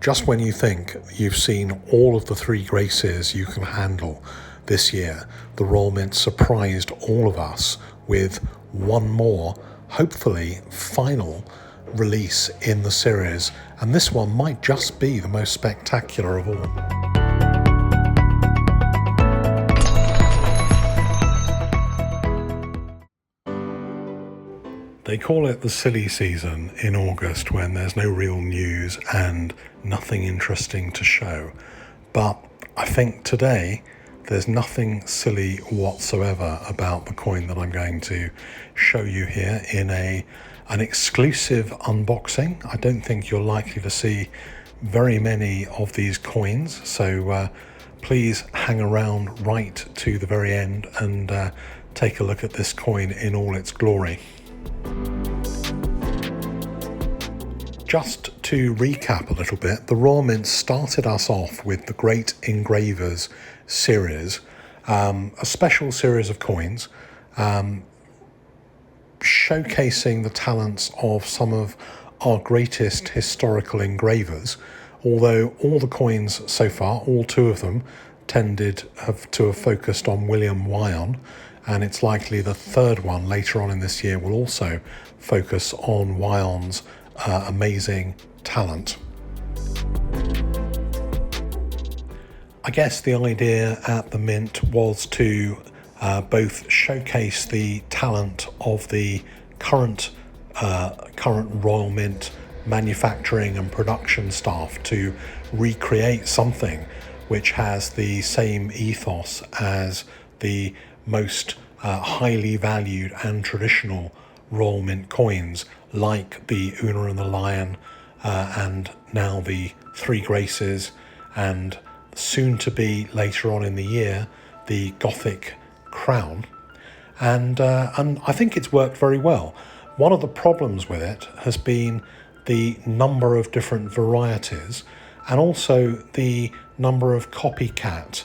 Just when you think you've seen all of the Three Graces you can handle this year, the Royal Mint surprised all of us with one more, hopefully final, release in the series, and this one might just be the most spectacular of all. They call it the silly season in August when there's no real news and nothing interesting to show. But I think today there's nothing silly whatsoever about the coin that I'm going to show you here in an exclusive unboxing. I don't think you're likely to see very many of these coins, so please hang around right to the very end and take a look at this coin in all its glory. Just to recap a little bit, the Royal Mint started us off with the Great Engravers series, a special series of coins showcasing the talents of some of our greatest historical engravers, although all the coins so far, all two of them, to have focused on William Wyon, and it's likely the third one later on in this year will also focus on Wyon's amazing talent. I guess the idea at the Mint was to both showcase the talent of the current Royal Mint manufacturing and production staff to recreate something which has the same ethos as the most highly valued and traditional Royal Mint coins, like the Una and the Lion, and now the Three Graces, and soon to be later on in the year the Gothic Crown, and I think it's worked very well. One of the problems with it has been the number of different varieties, and also the number of copycat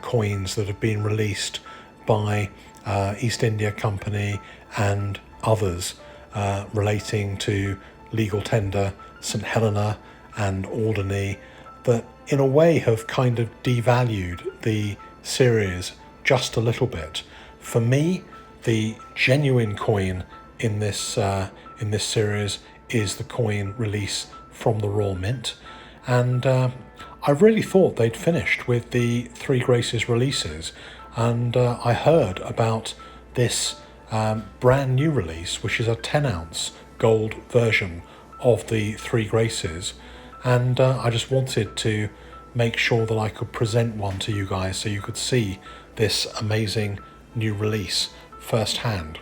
coins that have been released by East India Company and others relating to legal tender, St Helena and Alderney, that in a way have kind of devalued the series just a little bit. For me, the genuine coin in this series is the coin release from the Royal Mint, and I really thought they'd finished with the Three Graces releases, and I heard about this brand new release, which is a 10-ounce gold version of the Three Graces, and I just wanted to make sure that I could present one to you guys so you could see this amazing new release firsthand.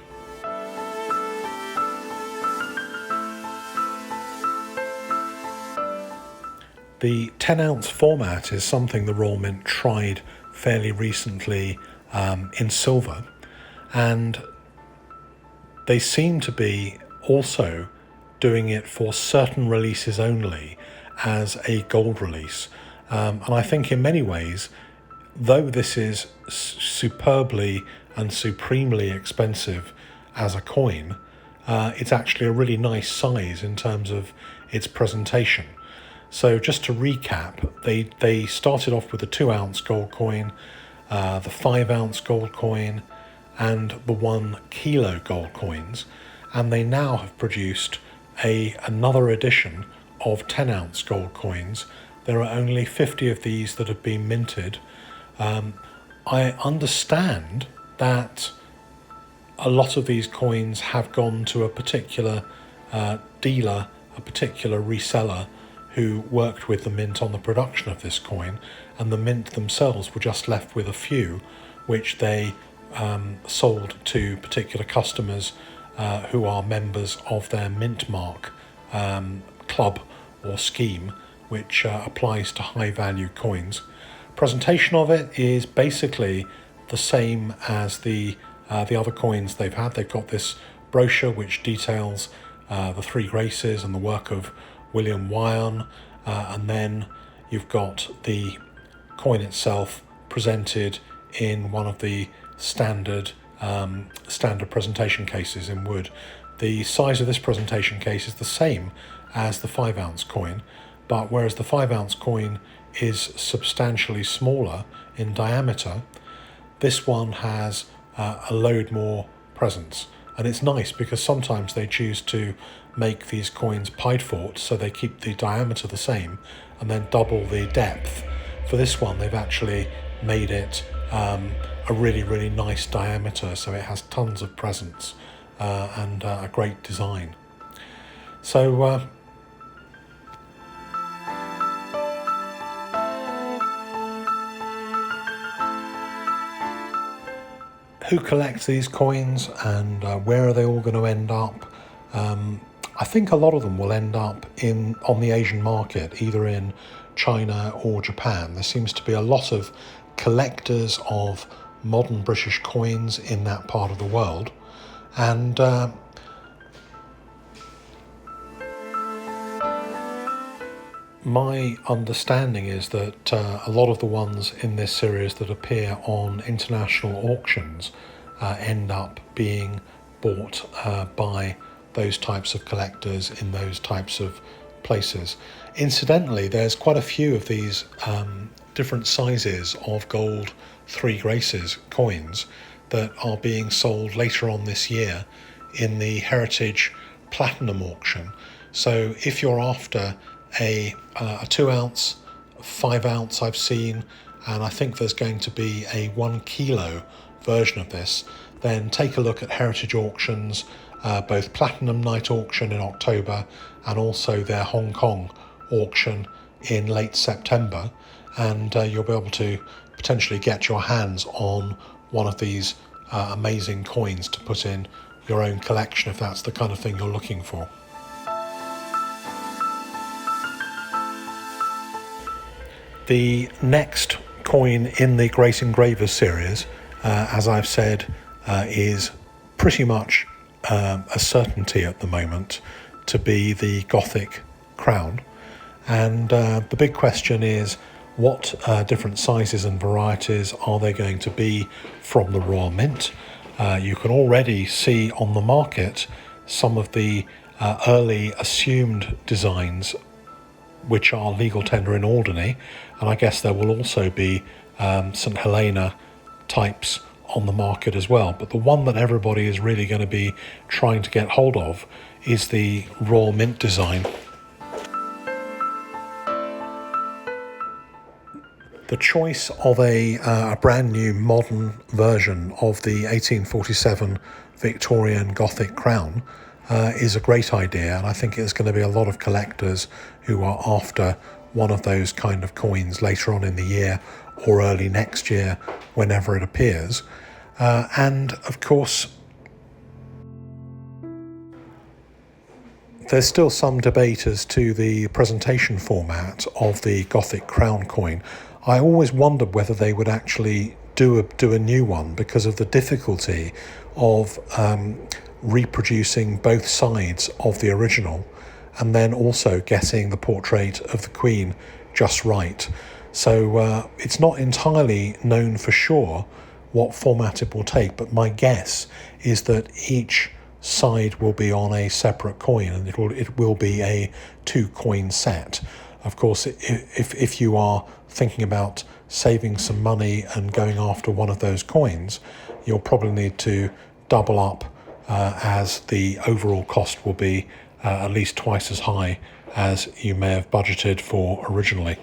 The 10-ounce format is something the Royal Mint tried fairly recently in silver, and they seem to be also doing it for certain releases only as a gold release. And I think in many ways, though this is superbly and supremely expensive as a coin, it's actually a really nice size in terms of its presentation. So just to recap, they started off with the 2-ounce gold coin, the 5-ounce gold coin, and the 1 kilo gold coins, and they now have produced another edition of 10-ounce gold coins. There are only 50 of these that have been minted. I understand that a lot of these coins have gone to a particular dealer, a particular reseller who worked with the Mint on the production of this coin, and the Mint themselves were just left with a few which they sold to particular customers who are members of their Mint Mark club or scheme, which applies to high value coins. Presentation of it is basically the same as the other coins they've had. They've got this brochure which details the Three Graces and the work of William Wyon, and then you've got the coin itself presented in one of the standard presentation cases in wood. The size of this presentation case is the same as the 5-ounce coin. but whereas the 5-ounce coin is substantially smaller in diameter, this one has a load more presence. And it's nice because sometimes they choose to make these coins pied-fort, so they keep the diameter the same and then double the depth. For this one, they've actually made it a really, really nice diameter, so it has tons of presence and a great design. So who collects these coins, and where are they all going to end up? I think a lot of them will end up on the Asian market, either in China or Japan. There seems to be a lot of collectors of modern British coins in that part of the world, and my understanding is that a lot of the ones in this series that appear on international auctions end up being bought by those types of collectors in those types of places. Incidentally, there's quite a few of these different sizes of gold Three Graces coins that are being sold later on this year in the Heritage Platinum auction. So if you're after a 2-ounce, 5-ounce I've seen, and I think there's going to be a 1 kilo version of this, then take a look at Heritage Auctions, both Platinum Night Auction in October and also their Hong Kong auction in late September, and you'll be able to potentially get your hands on one of these amazing coins to put in your own collection if that's the kind of thing you're looking for. The next coin in the Great Engravers series, as I've said, is pretty much a certainty at the moment to be the Gothic Crown. And the big question is, what different sizes and varieties are they going to be from the Royal Mint? You can already see on the market some of the early assumed designs which are legal tender in Alderney, and I guess there will also be St Helena types on the market as well. But the one that everybody is really going to be trying to get hold of is the Royal Mint design. The choice of a brand new modern version of the 1847 Victorian Gothic Crown is a great idea, and I think there's going to be a lot of collectors who are after one of those kind of coins later on in the year or early next year, whenever it appears. And of course, there's still some debate as to the presentation format of the Gothic Crown coin. I always wondered whether they would actually do a new one because of the difficulty of reproducing both sides of the original and then also getting the portrait of the Queen just right. So it's not entirely known for sure what format it will take, but my guess is that each side will be on a separate coin, and it will be a 2-coin set. Of course, if you are thinking about saving some money and going after one of those coins, you'll probably need to double up, as the overall cost will be at least twice as high as you may have budgeted for originally.